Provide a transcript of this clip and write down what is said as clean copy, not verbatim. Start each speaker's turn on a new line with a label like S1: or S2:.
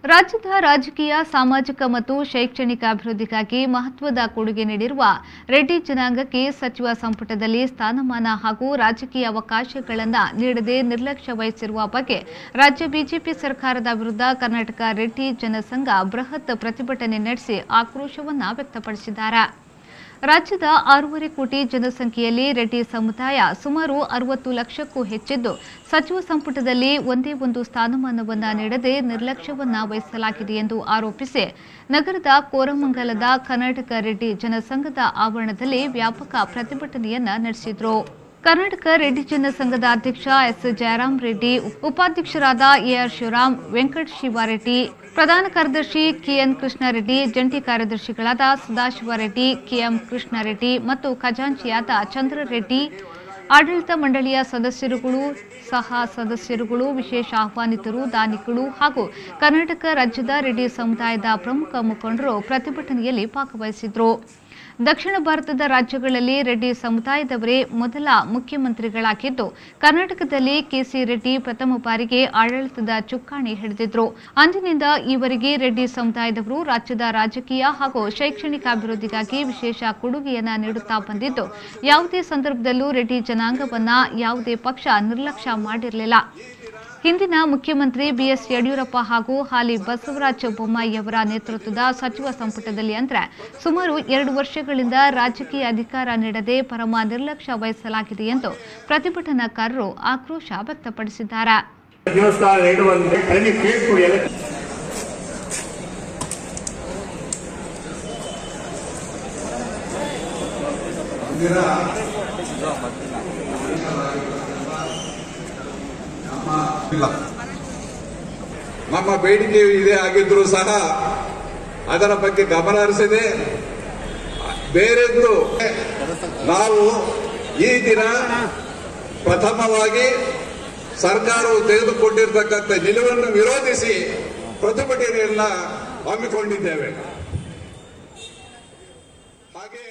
S1: ರಾಜ್ಯದ ರಾಜಕೀಯ ಸಾಮಾಜಿಕ ಮತ್ತು ಶೈಕ್ಷಣಿಕ ಅಭಿವೃದ್ಧಿಗಾಗಿ ಮಹತ್ವದ ಕೊಡುಗೆ ನೀಡಿರುವ ರೆಡ್ಡಿ ಜನಾಂಗಕ್ಕೆ ಸಚಿವ ಸಂಪುಟದಲ್ಲಿ ಸ್ಥಾನಮಾನ ಹಾಗೂ ರಾಜಕೀಯ ಅವಕಾಶಗಳನ್ನು ನೀಡದೆ ನಿರ್ಲಕ್ಷ್ಯ ವಹಿಸಿರುವ ಬಗ್ಗೆ ರಾಜ್ಯ ಬಿಜೆಪಿ ಸರ್ಕಾರದ ವಿರುದ್ಧ ಕರ್ನಾಟಕ ರೆಡ್ಡಿ ಜನಸಂಘ ಬೃಹತ್ ಪ್ರತಿಭಟನೆ ನಡೆಸಿ ಆಕ್ರೋಶವನ್ನು ವ್ಯಕ್ತಪಡಿಸಿದ್ದಾರೆ. ರಾಜ್ಯದ 6.5 ಕೋಟಿ ಜನಸಂಖ್ಯೆಯಲ್ಲಿ ರೆಡ್ಡಿ ಸಮುದಾಯ ಸುಮಾರು 60 ಲಕ್ಷಕ್ಕೂ ಹೆಚ್ಚಿದ್ದು, ಸಚಿವ ಸಂಪುಟದಲ್ಲಿ ಒಂದೇ ಒಂದು ಸ್ಥಾನಮಾನವನ್ನು ನೀಡದೆ ನಿರ್ಲಕ್ಷ್ಯವನ್ನ ವಹಿಸಲಾಗಿದೆ ಎಂದು ಆರೋಪಿಸಿ ನಗರದ ಕೋರಮಂಗಲದ ಕರ್ನಾಟಕ ರೆಡ್ಡಿ ಜನಸಂಘದ ಆವರಣದಲ್ಲಿ ವ್ಯಾಪಕ ಪ್ರತಿಭಟನೆಯನ್ನ ನಡೆಸಿದರು. ಕರ್ನಾಟಕ ರೆಡ್ಡಿ ಜನಸಂಘದ ಅಧ್ಯಕ್ಷ ಎಸ್ ಜಯರಾಮ್ ರೆಡ್ಡಿ, ಉಪಾಧ್ಯಕ್ಷರಾದ ಎಆರ್ ಶಿವರಾಮ್, ವೆಂಕಟ ಶಿವಾರೆಡ್ಡಿ, ಪ್ರಧಾನ ಕಾರ್ಯದರ್ಶಿ ಕೆಎನ್ ಕೃಷ್ಣಾರೆಡ್ಡಿ, ಜಂಟಿ ಕಾರ್ಯದರ್ಶಿಗಳಾದ ಸದಾಶಿವರೆಡ್ಡಿ, ಕೆಎಂ ಕೃಷ್ಣಾರೆಡ್ಡಿ ಮತ್ತು ಖಜಾಂಚಿಯಾದ ಚಂದ್ರರೆಡ್ಡಿ, ಆಡಳಿತ ಮಂಡಳಿಯ ಸದಸ್ಯರುಗಳು, ಸಹ ಸದಸ್ಯರುಗಳು, ವಿಶೇಷ ಆಹ್ವಾನಿತರು, ದಾನಿಗಳು ಹಾಗೂ ಕರ್ನಾಟಕ ರಾಜ್ಯದ ರೆಡ್ಡಿ ಸಮುದಾಯದ ಪ್ರಮುಖ ಮುಖಂಡರು ಪ್ರತಿಭಟನೆಯಲ್ಲಿ ಭಾಗವಹಿಸಿದರು. ದಕ್ಷಿಣ ಭಾರತದ ರಾಜ್ಯಗಳಲ್ಲಿ ರೆಡ್ಡಿ ಸಮುದಾಯದವರೇ ಮೊದಲ ಮುಖ್ಯಮಂತ್ರಿಗಳಾಗಿದ್ದು, ಕರ್ನಾಟಕದಲ್ಲಿ ಕೆಸಿ ರೆಡ್ಡಿ ಪ್ರಥಮ ಬಾರಿಗೆ ಆಡಳಿತದ ಚುಕ್ಕಾಣಿ ಹಿಡಿದಿದ್ರು. ಅಂದಿನಿಂದ ಈವರೆಗೆ ರೆಡ್ಡಿ ಸಮುದಾಯದವರು ರಾಜ್ಯದ ರಾಜಕೀಯ ಹಾಗೂ ಶೈಕ್ಷಣಿಕ ಅಭಿವೃದ್ಧಿಗಾಗಿ ವಿಶೇಷ ಕೊಡುಗೆಯನ್ನ ನೀಡುತ್ತಾ ಬಂದಿದ್ದು, ಯಾವುದೇ ಸಂದರ್ಭದಲ್ಲೂ ರೆಡ್ಡಿ ಜನಾಂಗವನ್ನ ಯಾವುದೇ ಪಕ್ಷ ನಿರ್ಲಕ್ಷ್ಯ ಮಾಡಿರಲಿಲ್ಲ. ಹಿಂದಿನ ಮುಖ್ಯಮಂತ್ರಿ ಬಿಎಸ್ ಯಡಿಯೂರಪ್ಪ ಹಾಗೂ ಹಾಲಿ ಬಸವರಾಜ ಬೊಮ್ಮಾಯಿಯವರ ನೇತೃತ್ವದ ಸಚಿವ ಸಂಪುಟದಲ್ಲಿ ಅಂದ್ರೆ ಸುಮಾರು 2 ವರ್ಷಗಳಿಂದ ರಾಜಕೀಯ ಅಧಿಕಾರ ನೀಡದೆ ಪರಮ ನಿರ್ಲಕ್ಷ್ಯ ವಹಿಸಲಾಗಿದೆ ಎಂದು ಪ್ರತಿಭಟನಾಕಾರರು ಆಕ್ರೋಶ ವ್ಯಕ್ತಪಡಿಸಿದ್ದಾರೆ.
S2: ನಮ್ಮ ಬೇಡಿಕೆ ಇದೆ ಆಗಿದ್ರೂ ಸಹ ಅದರ ಬಗ್ಗೆ ಗಮನ ಹರಿಸದೆ ಬೇರೆಂದು ನಾವು ಈ ದಿನ ಪ್ರಥಮವಾಗಿ ಸರ್ಕಾರವು ತೆಗೆದುಕೊಂಡಿರತಕ್ಕಂಥ ನಿಲುವನ್ನು ವಿರೋಧಿಸಿ ಪ್ರತಿಭಟನೆಯನ್ನ ಹಮ್ಮಿಕೊಂಡಿದ್ದೇವೆ. ಹಾಗೆ